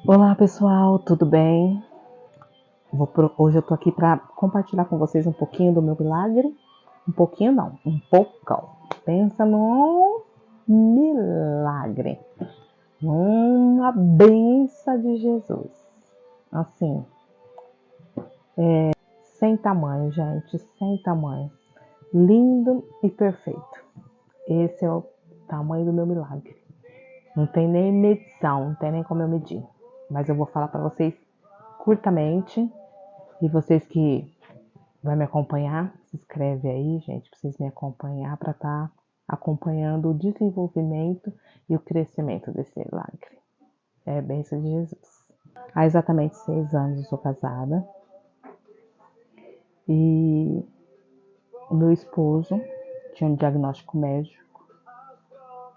Olá pessoal, tudo bem? Hoje eu tô aqui para compartilhar com vocês um pouquinho do meu milagre. Um pouquinho não, um pocão. Pensa num milagre, numa benção de Jesus. Assim, sem tamanho, gente, sem tamanho. Lindo e perfeito. Esse é o tamanho do meu milagre. Não tem nem medição, não tem nem como eu medir. Mas eu vou falar para vocês curtamente. E vocês que vai me acompanhar, se inscreve aí, gente, para vocês me acompanhar, para estar acompanhando o desenvolvimento e o crescimento desse milagre. É a bênção de Jesus. Há exatamente 6 anos eu sou casada e o meu esposo tinha um diagnóstico médico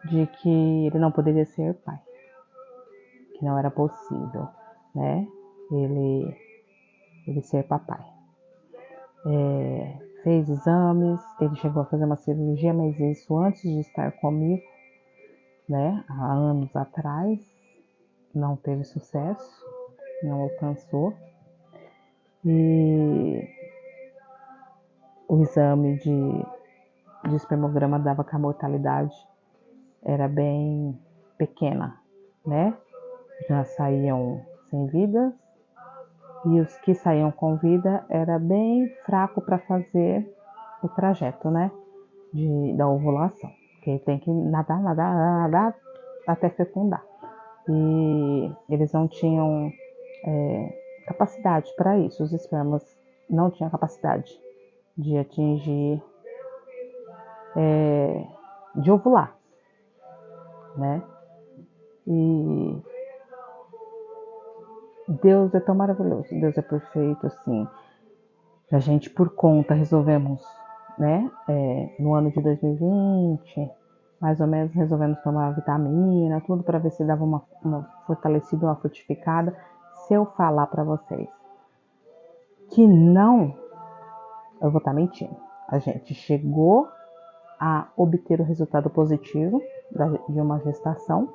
de que ele não poderia ser pai, que não era possível, né? Ele ser papai. Fez exames, ele chegou a fazer uma cirurgia, mas isso antes de estar comigo, né, há anos atrás, não teve sucesso, não alcançou. E o exame de espermograma dava que a mortalidade era bem pequena, né? Já saíam sem vidas e os que saíam com vida era bem fraco para fazer o trajeto, né? Da ovulação, que tem que nadar até fecundar. E eles não tinham capacidade para isso, os espermas não tinham capacidade de atingir, de ovular, né? E Deus é tão maravilhoso, Deus é perfeito, assim. A gente, por conta, resolvemos, né, no ano de 2020, mais ou menos, resolvemos tomar vitamina, tudo para ver se dava uma fortalecida, uma fortificada. Se eu falar para vocês que não, eu vou estar mentindo. A gente chegou a obter o resultado positivo de uma gestação,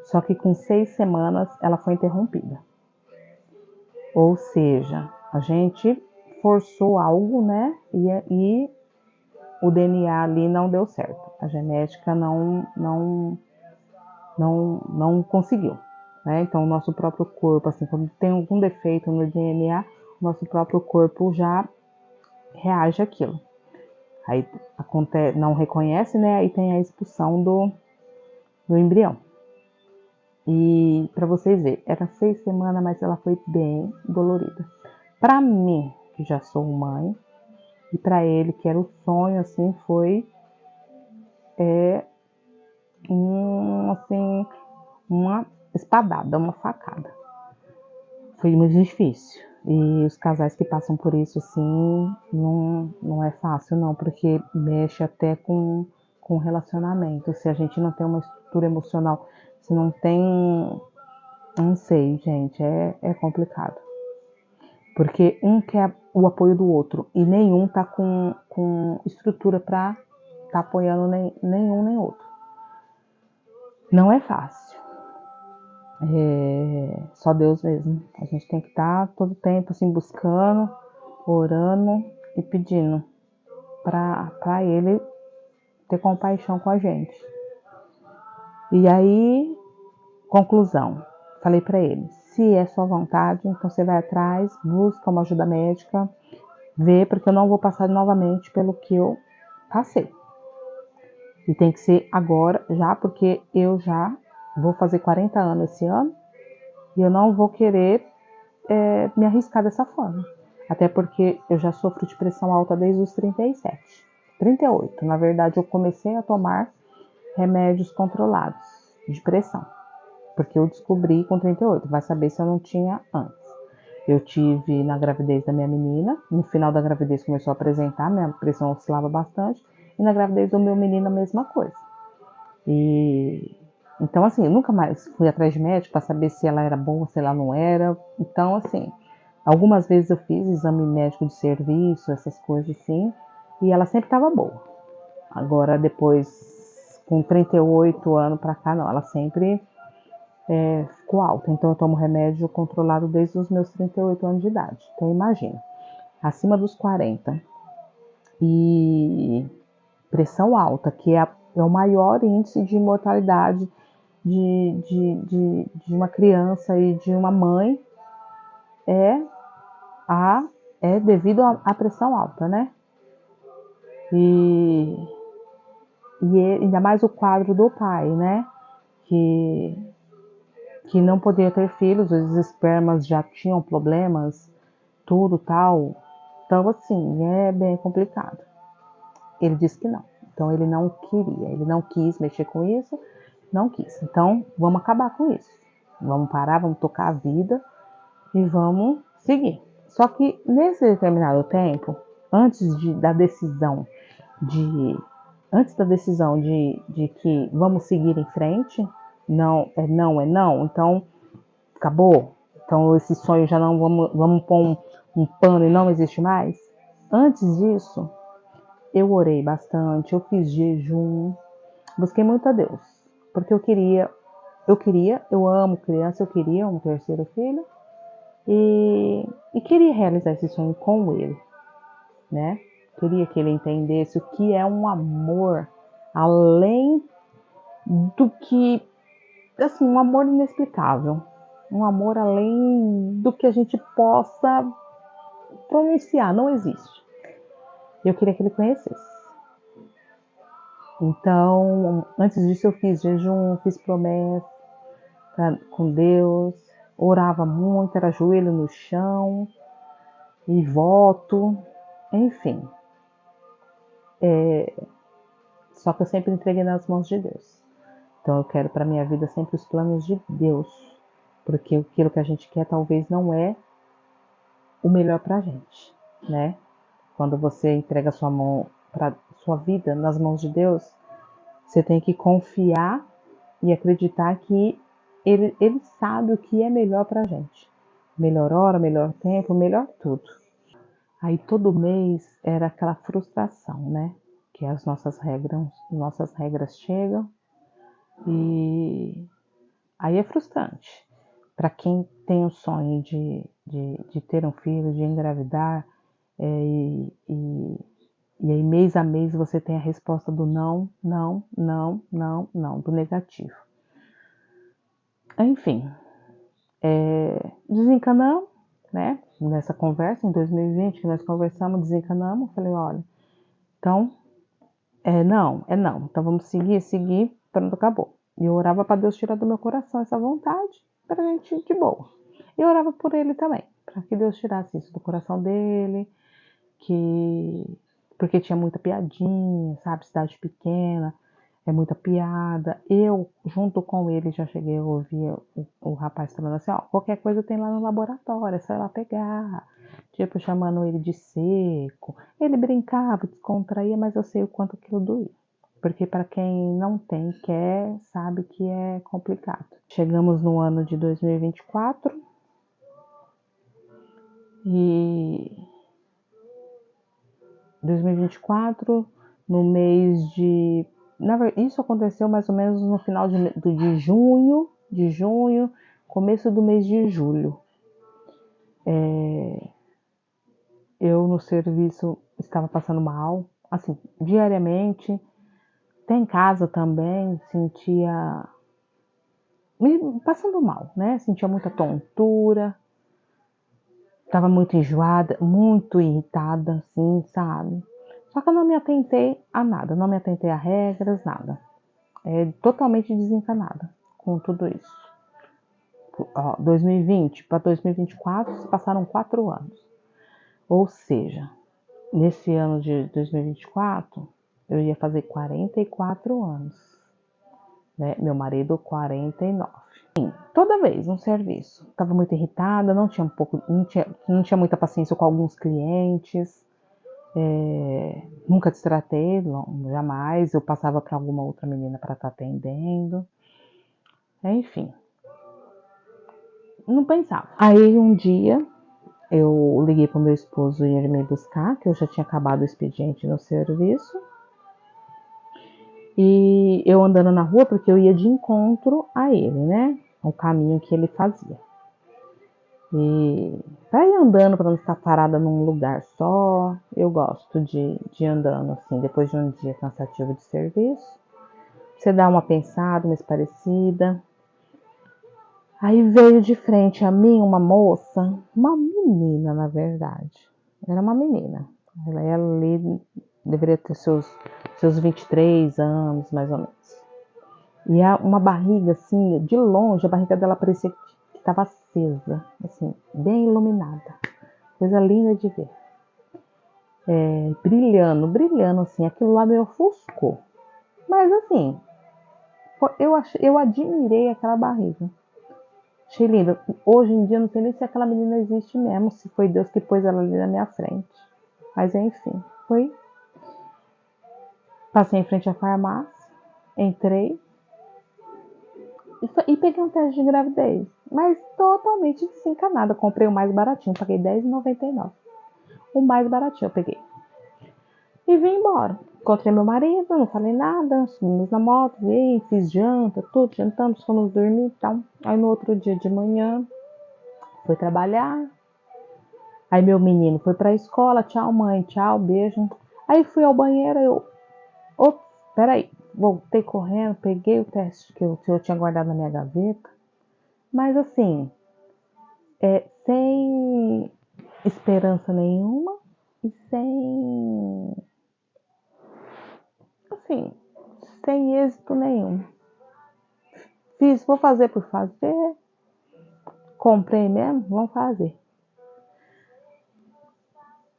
só que com 6 semanas ela foi interrompida. Ou seja, a gente forçou algo, né? E o DNA ali não deu certo. A genética não conseguiu. Né? Então, o nosso próprio corpo, assim, quando tem algum defeito no DNA, o nosso próprio corpo já reage àquilo. Aí acontece, não reconhece, né? Aí tem a expulsão do embrião. E para vocês verem, era 6 semanas, mas ela foi bem dolorida. Para mim, que já sou mãe, e para ele, que era o sonho, assim, foi assim, uma espadada, uma facada. Foi muito difícil. E os casais que passam por isso, assim, não é fácil, não, porque mexe até com relacionamento. Se a gente não tem uma estrutura emocional, se não tem, não sei, gente, é complicado. Porque um quer o apoio do outro e nenhum tá com estrutura para tá apoiando nenhum nem outro. Não é fácil. Só Deus mesmo. A gente tem que estar todo tempo assim buscando, orando e pedindo para Ele ter compaixão com a gente. E aí, conclusão, falei para ele: se é sua vontade, então você vai atrás, busca uma ajuda médica, vê, porque eu não vou passar novamente pelo que eu passei. E tem que ser agora, já, porque eu já vou fazer 40 anos esse ano e eu não vou querer me arriscar dessa forma. Até porque eu já sofro de pressão alta desde os 37, 38. Na verdade, eu comecei a tomar remédios controlados de pressão, porque eu descobri com 38. Vai saber se eu não tinha antes. Eu tive na gravidez da minha menina, no final da gravidez começou a apresentar, minha pressão oscilava bastante, e na gravidez do meu menino a mesma coisa. E então, assim, eu nunca mais fui atrás de médico para saber se ela era boa, se ela não era. Então, assim, algumas vezes eu fiz exame médico de serviço, essas coisas assim, e ela sempre estava boa. Agora, depois, com 38 anos para cá, não, ela sempre ficou alta. Então eu tomo remédio controlado desde os meus 38 anos de idade. Então imagina, acima dos 40 e pressão alta, que é o maior índice de mortalidade de uma criança e de uma mãe, é devido à pressão alta, né? E ainda mais o quadro do pai, né? Que não podia ter filhos, os espermas já tinham problemas, tudo tal. Então, assim, é bem complicado. Ele disse que não. Então, ele não queria, ele não quis mexer com isso, não quis. Então, vamos acabar com isso. Vamos parar, vamos tocar a vida e vamos seguir. Só que nesse determinado tempo, antes da decisão de que vamos seguir em frente, não é não, então acabou. Então esse sonho já não, vamos pôr um pano e não existe mais. Antes disso, eu orei bastante, eu fiz jejum, busquei muito a Deus, porque eu amo criança, eu queria um terceiro filho e queria realizar esse sonho com ele, né? Queria que ele entendesse o que é um amor além do que, assim, um amor inexplicável, um amor além do que a gente possa pronunciar, não existe. Eu queria que ele conhecesse. Então, antes disso eu fiz jejum, fiz promessa com Deus, orava muito, era joelho no chão e voto, enfim. Só que eu sempre entreguei nas mãos de Deus. Então eu quero para minha vida sempre os planos de Deus, porque aquilo que a gente quer talvez não é o melhor para a gente, né? Quando você entrega sua vida nas mãos de Deus, você tem que confiar e acreditar que ele sabe o que é melhor para a gente. Melhor hora, melhor tempo, melhor tudo. Aí todo mês era aquela frustração, né? Que as nossas regras chegam e aí é frustrante. Para quem tem o sonho de ter um filho, de engravidar, e aí mês a mês você tem a resposta do não, não, não, não, não, do negativo. Enfim, desencanamos, né? Nessa conversa, em 2020, que nós conversamos, desencanamos. Falei, olha, então, não. Então vamos seguir, pronto, acabou. E eu orava para Deus tirar do meu coração essa vontade, pra gente ir de boa. E eu orava por ele também, para que Deus tirasse isso do coração dele, porque tinha muita piadinha, sabe? Cidade pequena, muita piada. Eu, junto com ele, já cheguei a ouvir o rapaz falando assim, ó, qualquer coisa tem lá no laboratório, é só ir lá pegar. Tipo, chamando ele de seco. Ele brincava, descontraía, mas eu sei o quanto aquilo doía. Porque para quem não tem, quer, sabe que é complicado. Chegamos no ano de 2024 e 2024, no mês de... Isso aconteceu mais ou menos no final de junho, começo do mês de julho. Eu no serviço estava passando mal, assim, diariamente. Até em casa também sentia... passando mal, né? Sentia muita tontura. Estava muito enjoada, muito irritada, assim, sabe? Só que eu não me atentei a nada, não me atentei a regras, nada. Totalmente desencanada com tudo isso. 2020 para 2024 se passaram 4 anos. Ou seja, nesse ano de 2024, eu ia fazer 44 anos. Né? Meu marido, 49. Sim, toda vez no serviço. Estava muito irritada, não tinha muita paciência com alguns clientes. Nunca destratei, jamais. Eu passava para alguma outra menina para estar atendendo. Enfim, não pensava. Aí um dia eu liguei para o meu esposo ir me buscar, que eu já tinha acabado o expediente no serviço. E eu andando na rua, porque eu ia de encontro a ele, né? o caminho que ele fazia. E para ir andando, para não estar parada num lugar só, eu gosto de ir andando assim, depois de um dia cansativo de serviço. Você dá uma pensada, uma esparecida. Aí veio de frente a mim uma moça, uma menina, na verdade. Era uma menina. Ela ali deveria ter seus 23 anos, mais ou menos. E uma barriga, assim, de longe, a barriga dela parecia que estava acesa, assim, bem iluminada. Coisa linda de ver. Brilhando, brilhando, assim, aquilo lá me ofuscou. Mas, assim, eu admirei aquela barriga. Achei linda. Hoje em dia, não sei nem se aquela menina existe mesmo, se foi Deus que pôs ela ali na minha frente. Mas, enfim, foi. Passei em frente à farmácia, entrei e peguei um teste de gravidez. Mas totalmente desencanada. Comprei o mais baratinho, paguei R$10,99. O mais baratinho eu peguei. E vim embora. Encontrei meu marido, não falei nada, subimos na moto, vim, fiz janta, tudo, jantamos, fomos dormir e tal. Aí no outro dia de manhã, fui trabalhar. Aí meu menino foi pra escola, tchau mãe, tchau, beijo. Aí fui ao banheiro, ops, peraí, voltei correndo, peguei o teste que eu tinha guardado na minha gaveta. Mas assim, sem esperança nenhuma e assim, sem êxito nenhum. Vou fazer por fazer, comprei mesmo, vamos fazer.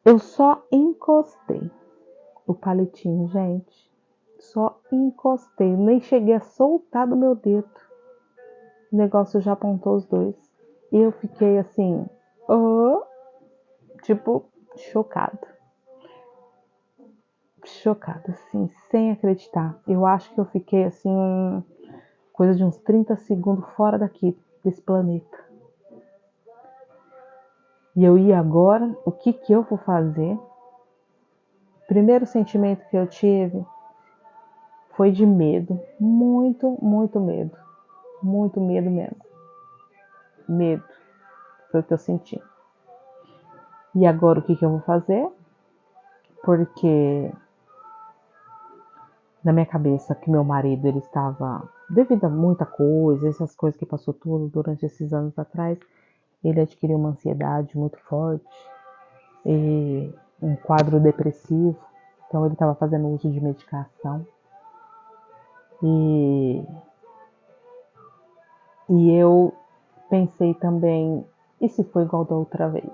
Eu só encostei o palitinho, gente. Só encostei, nem cheguei a soltar do meu dedo. O negócio já apontou os dois. E eu fiquei assim, tipo, chocada. Chocada, assim, sem acreditar. Eu acho que eu fiquei assim, coisa de uns 30 segundos fora daqui, desse planeta. E agora, o que eu vou fazer? Primeiro sentimento que eu tive foi de medo. Muito, muito medo. Muito medo mesmo. Medo. Foi o que eu senti. E agora o que eu vou fazer? Porque na minha cabeça que meu marido ele estava, devido a muita coisa, essas coisas que passou tudo durante esses anos atrás, ele adquiriu uma ansiedade muito forte e um quadro depressivo. Então ele estava fazendo uso de medicação. E eu pensei também, e se for igual da outra vez?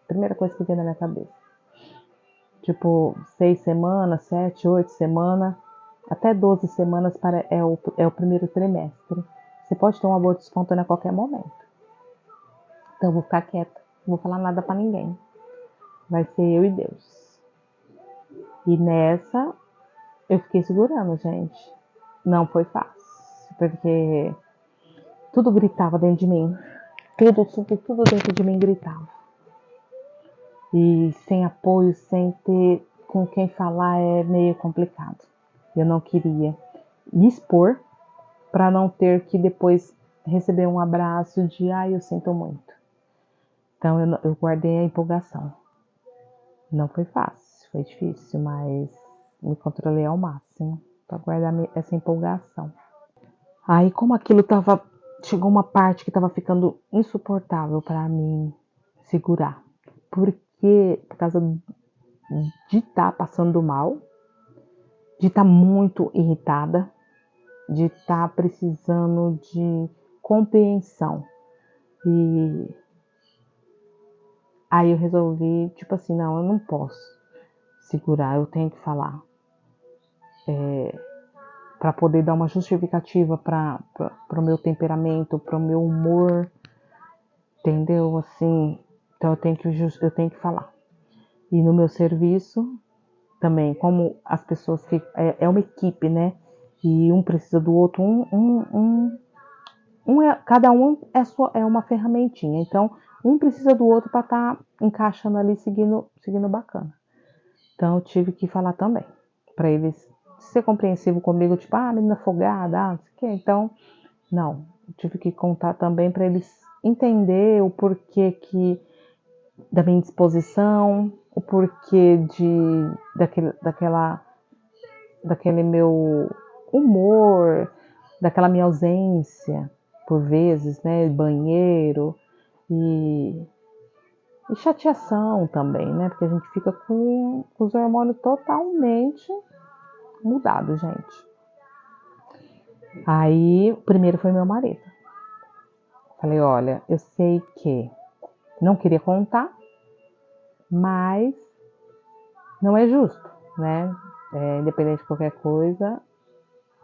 Primeira coisa que veio na minha cabeça. Tipo, 6 semanas, 7, 8 semanas, até 12 semanas é o primeiro trimestre. Você pode ter um aborto espontâneo a qualquer momento. Então eu vou ficar quieta, não vou falar nada pra ninguém. Vai ser eu e Deus. E nessa, eu fiquei segurando, gente. Não foi fácil, porque tudo gritava dentro de mim. Tudo dentro de mim gritava. E sem apoio, sem ter com quem falar, é meio complicado. Eu não queria me expor para não ter que depois receber um abraço de eu sinto muito. Então eu guardei a empolgação. Não foi fácil, foi difícil, mas me controlei ao máximo para guardar essa empolgação. Aí como aquilo chegou uma parte que estava ficando insuportável para mim segurar. Porque por causa de estar passando mal, de estar muito irritada, de estar precisando de compreensão. E aí eu resolvi, tipo assim, não, eu não posso segurar, eu tenho que falar. Para poder dar uma justificativa para o meu temperamento, para o meu humor, entendeu? Assim, então eu tenho que falar. E no meu serviço também, como as pessoas que é uma equipe, né? E um precisa do outro, cada um é uma ferramentinha. Então, um precisa do outro para estar encaixando ali, seguindo bacana. Então, eu tive que falar também, para eles ser compreensivo comigo, tipo, menina folgada, não sei o quê. Então, não, tive que contar também para eles entender o porquê da minha indisposição, o porquê daquele meu humor, daquela minha ausência, por vezes, né? Banheiro e chateação também, né? Porque a gente fica com os hormônios totalmente mudados, gente. Aí, o primeiro foi meu marido. Falei, olha, eu sei que não queria contar, mas não é justo, né? Independente de qualquer coisa,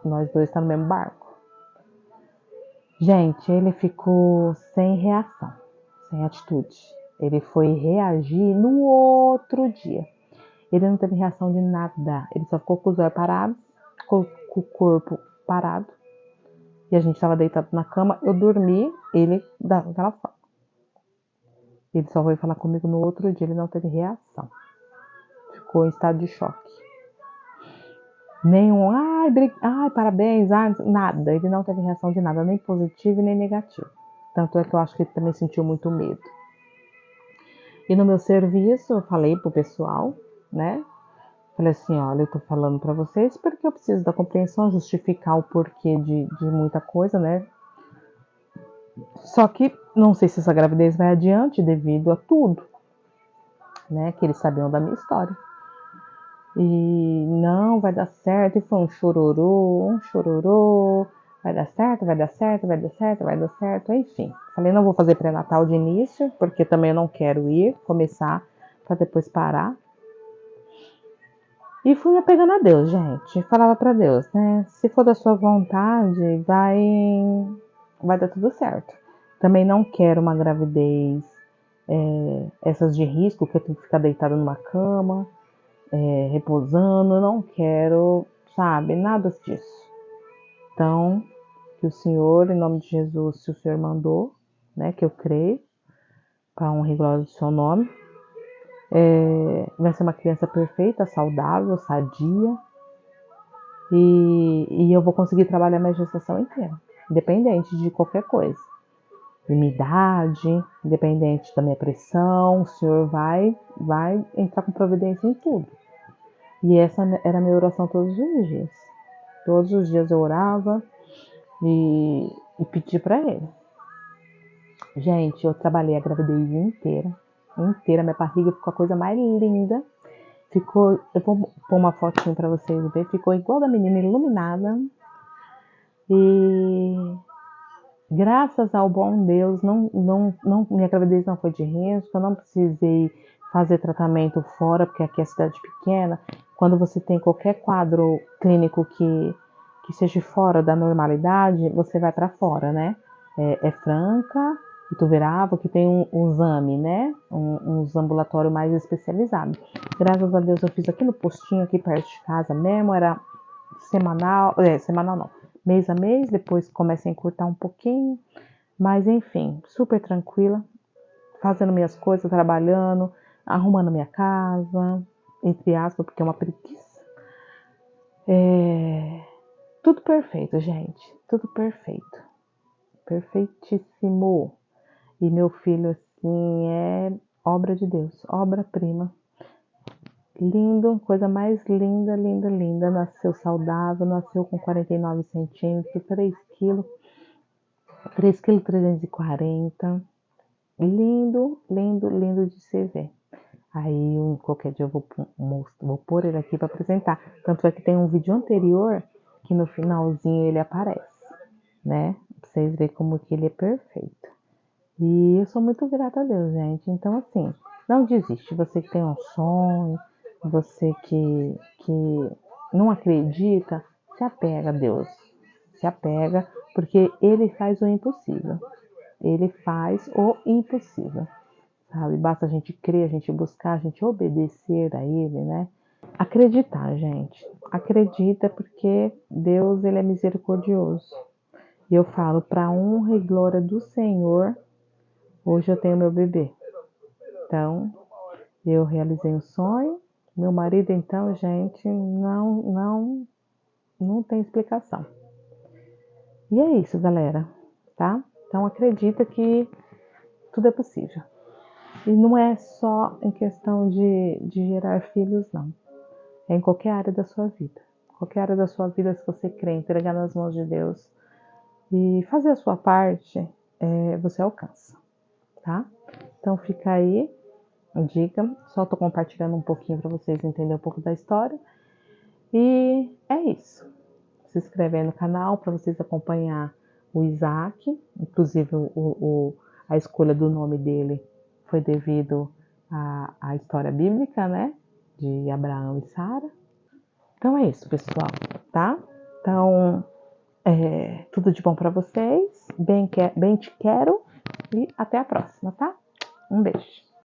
nós dois estamos no mesmo barco. Gente, ele ficou sem reação, sem atitude. Ele foi reagir no outro dia. Ele não teve reação de nada. Ele só ficou com os olhos parados, ficou com o corpo parado. E a gente estava deitado na cama. Eu dormi, ele daquela forma. Ele só veio falar comigo no outro dia. Ele não teve reação. Ficou em estado de choque. Nenhum, ai, parabéns, nada. Ele não teve reação de nada, nem positivo nem negativo. Tanto é que eu acho que ele também sentiu muito medo. E no meu serviço, eu falei pro pessoal, né? Falei assim, olha, eu tô falando para vocês porque eu preciso da compreensão, justificar o porquê de muita coisa, né? Só que não sei se essa gravidez vai adiante devido a tudo, né? Que eles sabiam da minha história. E não, vai dar certo. E foi um chororô. Vai dar certo, vai dar certo, vai dar certo, vai dar certo. Enfim, falei, não vou fazer pré-natal de início, porque também eu não quero começar para depois parar. E fui me apegando a Deus, gente. Falava para Deus, né? Se for da sua vontade, vai dar tudo certo. Também não quero uma gravidez, essas de risco, que eu tenho que ficar deitada numa cama, repousando. Não quero, sabe, nada disso. Então, que o Senhor, em nome de Jesus, se o Senhor mandou, né, que eu creio, para honra e glória do seu nome, vai ser uma criança perfeita, saudável, sadia, e eu vou conseguir trabalhar minha gestação inteira, independente de qualquer coisa, de minha idade, independente da minha pressão. O Senhor vai entrar com providência em tudo. E essa era a minha oração todos os dias. Todos os dias eu orava e pedi para Ele. Gente, eu trabalhei a gravidez inteira, minha barriga ficou a coisa mais linda. Ficou, eu vou pôr uma fotinho para vocês verem, ficou igual da menina, iluminada. E graças ao bom Deus, minha gravidez não foi de risco, eu não precisei fazer tratamento fora, porque aqui é cidade pequena. Quando você tem qualquer quadro clínico que seja fora da normalidade, você vai para fora, né? É Franca, Ituverava, que tem um exame, né? Uns ambulatórios mais especializados. Graças a Deus eu fiz aqui no postinho, aqui perto de casa mesmo, era semanal não, mês a mês, depois começa a encurtar um pouquinho, mas enfim, super tranquila, fazendo minhas coisas, trabalhando, arrumando minha casa, entre aspas, porque é uma preguiça. Tudo perfeito, gente, tudo perfeito, perfeitíssimo. E meu filho, assim, é obra de Deus, obra-prima. Lindo, coisa mais linda, linda, linda. Nasceu saudável, nasceu com 49 centímetros, 3 quilos, 3 quilos 340. Lindo, lindo, lindo de se ver. Aí qualquer dia eu vou pôr ele aqui para apresentar. Tanto é que tem um vídeo anterior que no finalzinho ele aparece, né? Pra vocês verem como que ele é perfeito. E eu sou muito grata a Deus, gente. Então, assim, não desiste. Você que tem um sonho, você que não acredita, se apega a Deus. Se apega, porque Ele faz o impossível. Ele faz o impossível, sabe? Basta a gente crer, a gente buscar, a gente obedecer a Ele, né? Acreditar, gente. Acredita, porque Deus, Ele é misericordioso. E eu falo, para honra e glória do Senhor, hoje eu tenho meu bebê. Então, eu realizei um sonho. Meu marido, então, gente, não tem explicação. E é isso, galera. tá? Então acredita que tudo é possível. E não é só em questão de gerar filhos, não. É em qualquer área da sua vida. Qualquer área da sua vida, se você crê, entregar nas mãos de Deus e fazer a sua parte, você alcança, tá? Então fica aí a dica. Só tô compartilhando um pouquinho para vocês entenderem um pouco da história. E é isso. Se inscrever no canal para vocês acompanhar o Isaac. Inclusive a escolha do nome dele foi devido à história bíblica, né? De Abraão e Sara. Então é isso, pessoal, tá? Então, tudo de bom para vocês. Bem te quero e até a próxima, tá? Um beijo.